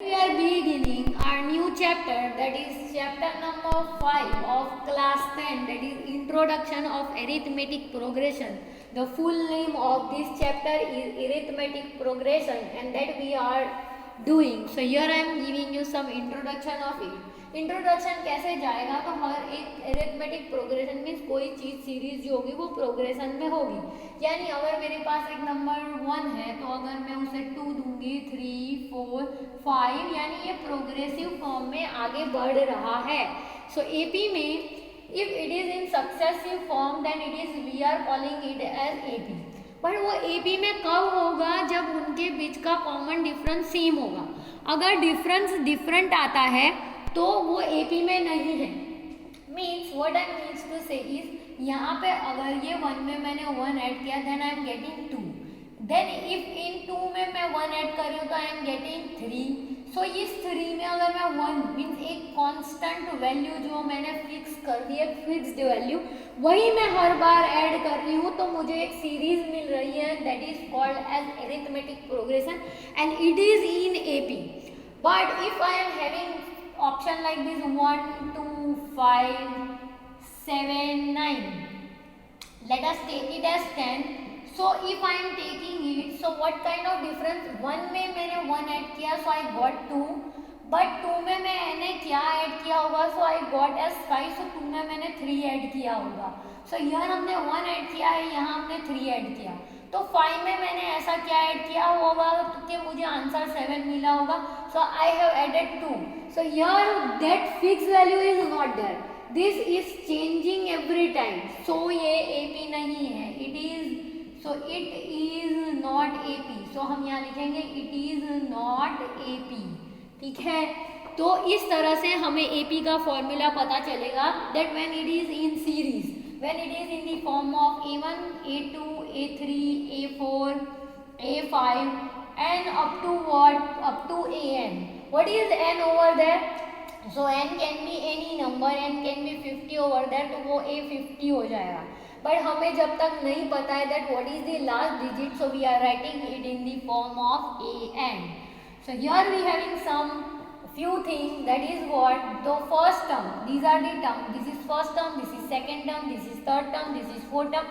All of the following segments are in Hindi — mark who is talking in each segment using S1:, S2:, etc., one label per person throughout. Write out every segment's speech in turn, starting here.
S1: We are beginning our new chapter, that is chapter number 5 of class 10, that is introduction of arithmetic progression. The full name of this chapter is arithmetic progression and that we are doing. So here I am giving you some introduction of it. Introduction कैसे जाएगा तो हर एक एरिथमेटिक प्रोग्रेशन मीन्स कोई चीज़ सीरीज जो होगी वो प्रोग्रेशन में होगी. यानी अगर मेरे पास एक नंबर 1 है तो अगर मैं उसे 2 दूंगी 3 4 5 यानी ये प्रोग्रेसिव फॉर्म में आगे बढ़ रहा है. सो एपी में if it is in successive form then it is we are calling it as AP. But वो एपी में कब होगा? जब उनके बीच का कॉमन डिफरेंस सेम होगा. अगर डिफरेंस डिफरेंट आता है तो वो एपी में नहीं है. Means what I means to say is यहाँ पे अगर ये 1 में मैंने 1 ऐड किया then I am getting 2. Then if in 2 में मैं 1 ऐड कर रही हूँ तो आई एम गेटिंग 3. सो इस 3 में अगर मैं 1 मीन्स एक कांस्टेंट वैल्यू जो मैंने फिक्स कर दी है, फिक्स्ड वैल्यू, वही मैं हर बार ऐड कर रही हूँ तो मुझे एक सीरीज मिल रही है that is called as arithmetic progression and it is in AP. But if I am having option like this 1 2 5 7 9, let us take it as 10. So if I am taking it, so what kind of difference? 1 में मैंने 1 ऐड किया so I got 2, बट 2 में मैंने क्या ऐड किया होगा so I got as 5. so 2 में मैंने 3 ऐड किया होगा. so यहाँ हमने 1 ऐड किया है, यहाँ हमने 3 ऐड किया. तो 5 में मैंने ऐसा क्या ऐड किया होगा कि मुझे आंसर 7 मिला होगा. So I have added 2. So here that fix value is not there. This is changing every time. So ये एपी नहीं है. It is not AP. So हम यहाँ लिखेंगे इट इज नॉट एपी. ठीक है. तो इस तरह से हमें एपी का फॉर्मूला पता चलेगा that when it is in series, when it is in the form of a1 a2 a3 a4 a5 and up to what, up to an. What is n over there? So n can be any number, n can be 50 over there, तो वो a50 हो जाएगा. बट हमें जब तक नहीं पता है that what is the last digit, so we are writing it in the form of an. So here we having some few things, that is what the first term, these are the term, this is first term, this is second term, this is third term, this is fourth term.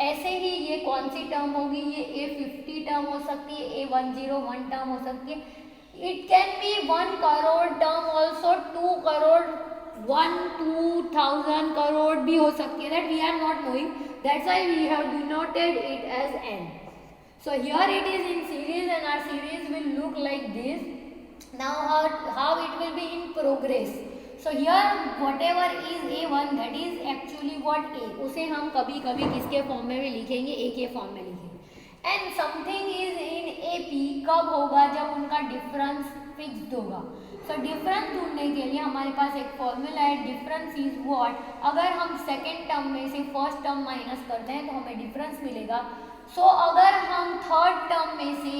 S1: ऐसे ही ये कौन सी टर्म होगी? ये a50 टर्म हो सकती है, a101 टर्म हो सकती है. It can be 1 crore term also, 2 crore 1-2,000 crore भी हो सकती है. That we are not knowing, that's why we have denoted it as n. So here it is in series and our series will look like this. Now how it will be in progress. So here whatever is a1 that is actually what a, उसे हम कभी कभी किसके फॉर्म में भी लिखेंगे? a के फॉर्म में लिखेंगे. And something is in ap कब होगा? जब उनका डिफरेंस फिक्स्ड होगा. सो डिफरेंस ढूंढने के लिए हमारे पास एक फॉर्मूला है. Difference is what? अगर हम सेकेंड टर्म में से फर्स्ट टर्म माइनस करते हैं तो हमें डिफरेंस मिलेगा. सो अगर हम थर्ड टर्म में से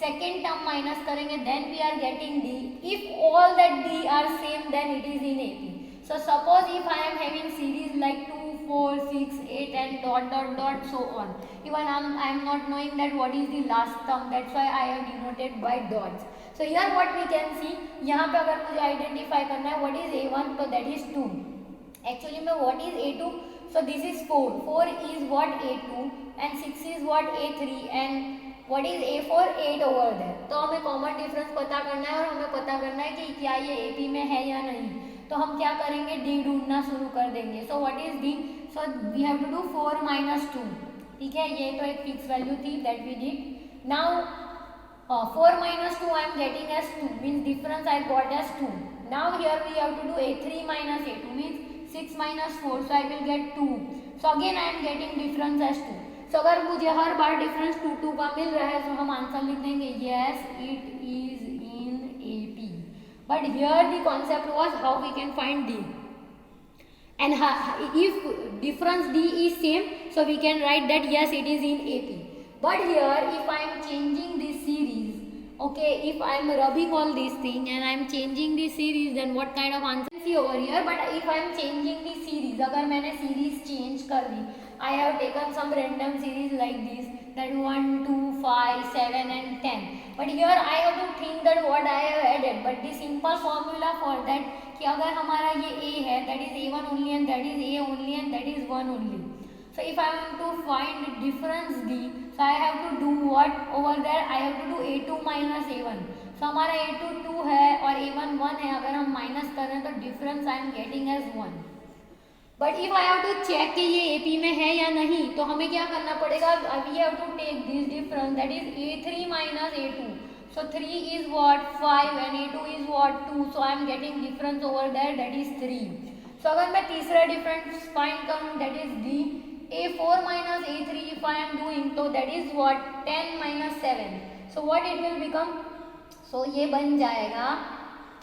S1: सेकेंड टर्म माइनस करेंगे then we are getting D. If all that D are same then it is in AP. So suppose if I am having series like 2 4 6 8 and dot dot dot so on. Even I am not knowing that what is the last term, that's why I have denoted by dots. So here what we can see, यहाँ पे अगर मुझे आइडेंटिफाई करना है what is a1 तो that is 2. एक्चुअली में what is a2, so this is 4. 4 is what a2 and 6 is what a3 and what is a4 8 over there. तो हमें कॉमन डिफरेंस पता करना है और हमें पता करना है कि क्या ये एपी में है या नहीं. तो हम क्या करेंगे? डी ढूंढना शुरू कर देंगे. So what is D? So we have to do 4 minus 2. ठीक है, ये तो एक फिक्स वैल्यू थी that we did. Now 4 minus 2 I am getting as 2 means difference I got as 2. Now here we have to do a3 minus a2 means 6 minus 4, so I will get 2. So again I am getting difference as 2. So अगर मुझे हर बार डिफरेंस 2 का मिल रहा है तो हम आंसर लिख देंगे yes it is in AP. But here the concept was how we can find D. And if difference D is same, so we can write that yes it is in AP. But here if I am changing this series, okay, if I am rubbing all these things and I am changing this series, then what kind of answer see over here? But if I am changing the series, अगर मैंने series change कर दी, I have taken some random series like this, that 1 2 5 7 and 10, but here I have to think that what I have added, but the simple formula for that कि अगर हमारा ये a है, that is a1 only and that is a only and that is 1 only. So if I want to find difference d, so I have to do what over there, I have to do a2 minus a1. So हमारा a2 2 है और a1 1 है, अगर हम माइनस कर रहे हैं तो difference I am getting as 1. But if I have to check कि ये AP में है या नहीं, तो हमें क्या करना पड़ेगा, we have to take this difference, that is a3 minus a2. So 3 is what 5 and a2 is what 2. So I am getting difference over there, that is 3. So अगर मैं तीसरा डिफरेंस फाइंड करूँ, that is d, a4 minus a3 if I am doing, तो that is what 10 minus 7. So what it will become, so ये बन जाएगा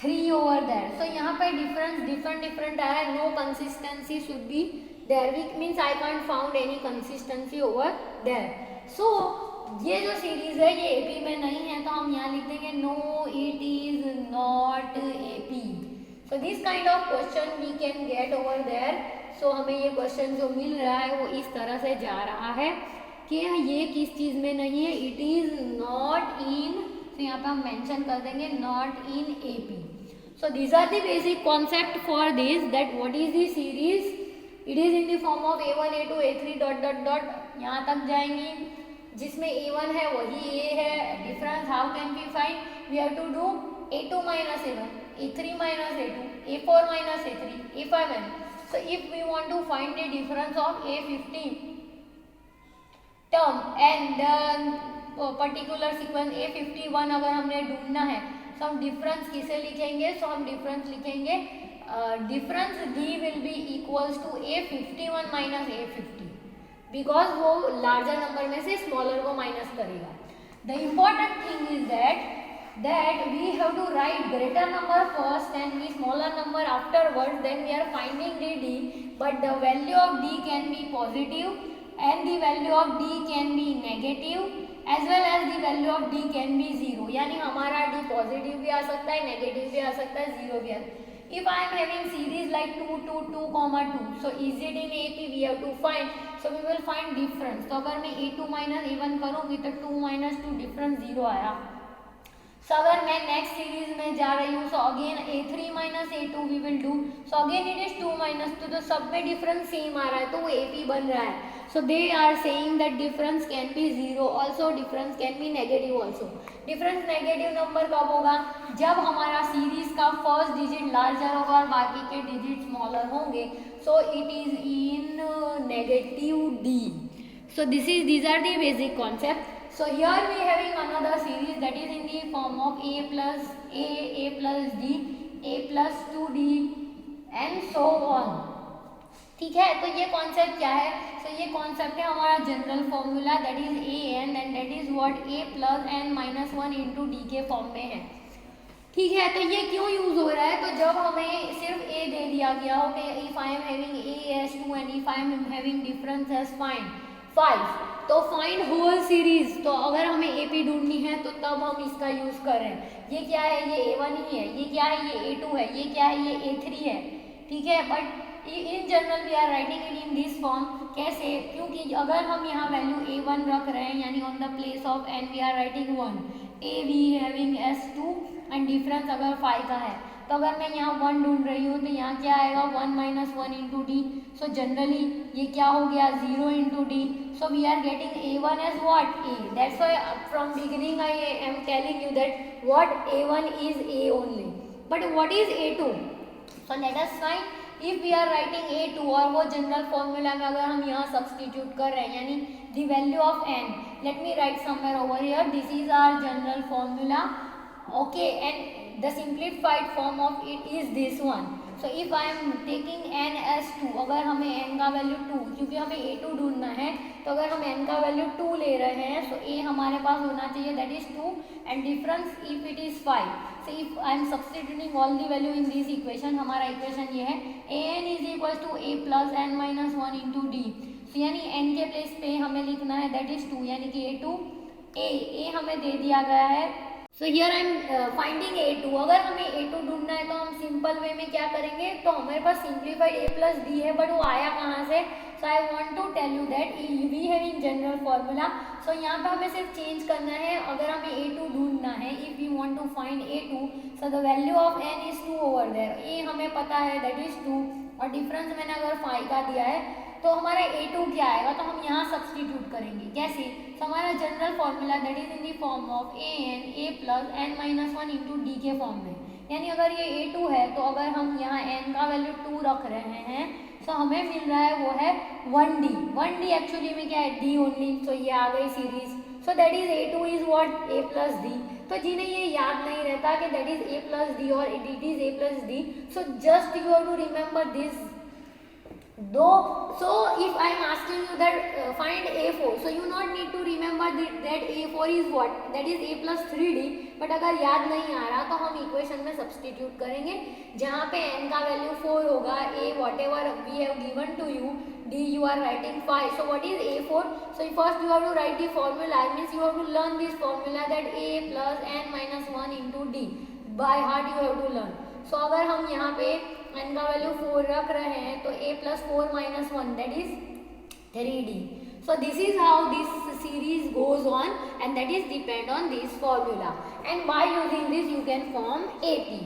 S1: 3 over there. So यहाँ पे डिफरेंस डिफरेंट आ रहा है, no consistency should be there, which means I can't found any consistency over there. So ये जो सीरीज है ये AP में नहीं है, तो हम यहाँ लिख देंगे no it is not AP. So this kind of question we can get over there. So हमें ये क्वेश्चन जो मिल रहा है वो इस तरह से जा रहा है कि ये किस चीज़ में नहीं है, it is not in, तो यहाँ पे हम मेंशन कर देंगे not in AP. So these are the basic concept for this, that what is the series, it is in the form of a1 a2 a3 dot dot dot, यहाँ तक जाएंगी, जिसमें a1 है वही a है. Difference how can we find, we have to do a2 minus a1, a3 minus a2, a4 minus a3, a5 and. So if we want to find the difference of a50 term and the particular sequence a51 अगर हमने ढूंढना है, तो हम डिफरेंस किसे लिखेंगे, सो हम डिफरेंस लिखेंगे difference d will be equals to a51 minus a50, because वो लार्जर नंबर में से स्मॉलर को माइनस करेगा. The important thing is that we have to write greater number first and the smaller number afterwards, then we are finding the d, but the value of d can be positive and the value of d can be negative as well as the value of d can be 0. यानी हमारा d पॉजिटिव भी आ सकता है, नेगेटिव भी आ सकता है, 0 भी आ सकता है. If I am having series like 2 2 2 2, so is it in AP, we have to find, so we will find difference. तो अगर मैं a2 minus a1 करूँगी तो 2 minus 2 डिफरेंस 0 आया. So अगर मैं नेक्स्ट सीरीज में जा रही हूँ, so again a3 minus a2 we will do, so again it is 2 minus 2, तो सब में डिफरेंस सेम आ रहा है, तो वो AP बन रहा है. So they are saying that difference can be 0 also, difference can be negative also. Difference negative number कब होगा, जब हमारा सीरीज का फर्स्ट डिजिट लार्जर होगा और बाकी के डिजिट स्मॉलर होंगे. So it is in negative d. So these are the basic concept. So here we having another series that is in the form of a plus d, a plus 2d and so on. ठीक है, तो ये कॉन्सेप्ट क्या है, सो ये कॉन्सेप्ट है हमारा general formula, that is A N and that is what a plus N minus 1 into D के फॉर्म में है. ठीक है, तो ये क्यों यूज हो रहा है, तो जब हमें सिर्फ a दे दिया गया हो कि if I am having a as 2 and if I am having difference as find 5, तो फाइंड होल सीरीज, तो अगर हमें AP ढूंढनी है तो तब हम इसका यूज कर रहे हैं. ये क्या है, ये a1 ही है, ये क्या है, ये a2 है, ये क्या है, ये a3 है. ठीक है, but in general we are writing it in this form. कैसे, क्योंकि अगर हम यहाँ वैल्यू a1 रख रहे हैं, यानी on the place of n we are writing 1, a we having s2 and difference अगर 5 का है, तो अगर मैं यहाँ 1 ढूंढ रही हूँ तो यहाँ क्या आएगा 1 minus 1 into d. So generally ये क्या हो गया 0 into d. So we are getting a1 as what a. That's why from beginning I am telling you that what a1 is a only. But what is a2? So let us find. If we are writing a2 और वो जनरल फॉर्मूला में अगर हम यहाँ सब्सटीट्यूट कर रहे हैं, यानी the value of n, let me write somewhere over here, this is our general formula. Okay, and the simplified form of it is this one. So if I am taking n as 2, अगर हमें n का वैल्यू 2, क्योंकि हमें a2 ढूंढना है, तो अगर हम n का वैल्यू 2 ले रहे हैं, सो a हमारे पास होना चाहिए that is 2 and difference if it is 5. So if I am substituting all the value in this equation, हमारा इक्वेशन ये है an is equal to a plus n minus 1 into D. So यानी n के प्लेस पे हमें लिखना है दैट इज 2, यानी कि a2 a हमें दे दिया गया है. So here I am finding A2। अगर हमें A2 ढूंढना है तो हम सिंपल वे में क्या करेंगे, तो हमारे पास सिंप्लीफाइड A प्लस डी है, बट वो आया कहाँ से। So I want to tell you that we have in general formula. So यहाँ पे हमें सिर्फ चेंज करना है। अगर हमें A2 ढूंढना है, if you want to find A2, so the value of n is 2 over there. ए हमें पता है दैट इज 2, और डिफरेंस मैंने अगर 5 का दिया है तो हमारा A2 क्या आएगा, तो हम यहाँ सब्सटीट्यूट करेंगे। कैसे, तो हमारा general formula that is in the form of a plus N minus one into D के फॉर्म में। यानी अगर ये A2 है तो अगर हम यहाँ n का वैल्यू 2 रख रहे हैं तो हमें मिल रहा है वो है 1D। 1D एक्चुअली में क्या है, D ओनली। सो ये आ गई series. So that is A2 is what, A plus D. तो जिन्हें ये याद नहीं रहता कि that is A plus D और it is A plus D, so just you have to remember this though. So if I am asking you that find A4, so you not need to remember that A4 is what, that is A plus 3D, but अगर याद नहीं आ रहा तो हम इक्वेशन में सब्सटीट्यूट करेंगे, जहाँ पे n का वैल्यू 4 होगा, A whatever we have given to you, D you are writing 5, so what is A4? So first you have to write the formula, means you have to learn this formula that A plus n minus 1 into D, by heart you have to learn. So अगर हम यहाँ पे n का वैल्यू 4 रख रहे हैं तो A plus 4 minus 1 that is 3D. So this is how this series goes on, and that is depend on this formula, and by using this you can form AP.